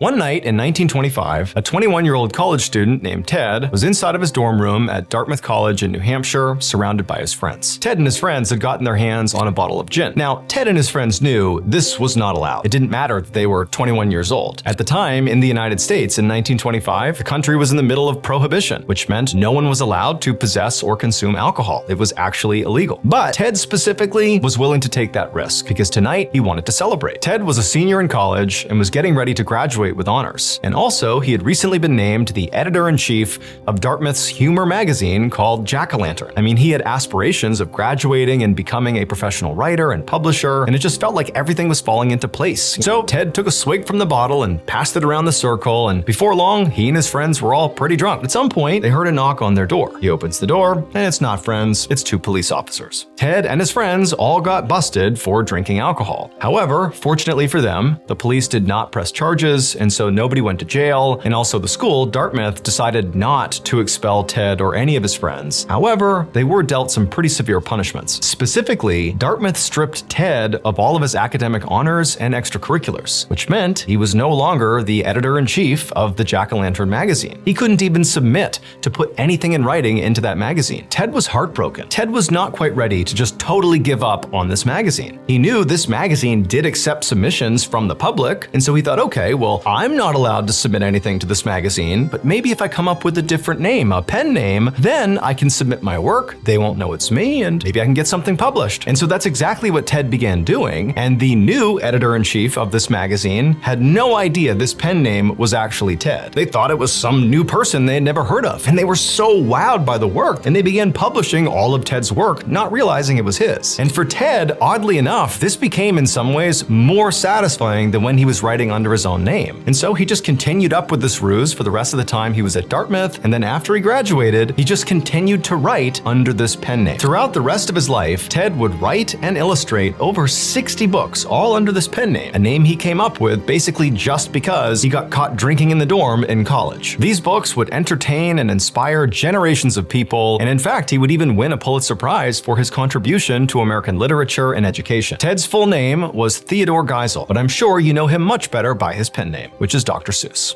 One night in 1925, a 21-year-old college student named Ted was inside of his dorm room at Dartmouth College in New Hampshire, surrounded by his friends. Ted and his friends had gotten their hands on a bottle of gin. Now, Ted and his friends knew this was not allowed. It didn't matter that they were 21 years old. At the time, in the United States in 1925, the country was in the middle of prohibition, which meant no one was allowed to possess or consume alcohol. It was actually illegal. But Ted specifically was willing to take that risk because tonight he wanted to celebrate. Ted was a senior in college and was getting ready to graduate with honors. And also, he had recently been named the editor-in-chief of Dartmouth's humor magazine called Jack-O-Lantern. I mean, he had aspirations of graduating and becoming a professional writer and publisher, and it just felt like everything was falling into place. So Ted took a swig from the bottle and passed it around the circle, and before long, he and his friends were all pretty drunk. At some point, they heard a knock on their door. He opens the door, and it's not friends, it's two police officers. Ted and his friends all got busted for drinking alcohol. However, fortunately for them, the police did not press charges, and so nobody went to jail, and also the school, Dartmouth, decided not to expel Ted or any of his friends. However, they were dealt some pretty severe punishments. Specifically, Dartmouth stripped Ted of all of his academic honors and extracurriculars, which meant he was no longer the editor-in-chief of the Jack-O-Lantern magazine. He couldn't even submit to put anything in writing into that magazine. Ted was heartbroken. Ted was not quite ready to just totally give up on this magazine. He knew this magazine did accept submissions from the public, and so he thought, okay, well, I'm not allowed to submit anything to this magazine, but maybe if I come up with a different name, a pen name, then I can submit my work, they won't know it's me, and maybe I can get something published. And so that's exactly what Ted began doing, and the new editor-in-chief of this magazine had no idea this pen name was actually Ted. They thought it was some new person they had never heard of, and they were so wowed by the work, and they began publishing all of Ted's work, not realizing it was his. And for Ted, oddly enough, this became in some ways more satisfying than when he was writing under his own name. And so he just continued up with this ruse for the rest of the time he was at Dartmouth, and then after he graduated, he just continued to write under this pen name. Throughout the rest of his life, Ted would write and illustrate over 60 books, all under this pen name, a name he came up with basically just because he got caught drinking in the dorm in college. These books would entertain and inspire generations of people, and in fact, he would even win a Pulitzer Prize for his contribution to American literature and education. Ted's full name was Theodore Geisel, but I'm sure you know him much better by his pen name, which is Dr. Seuss.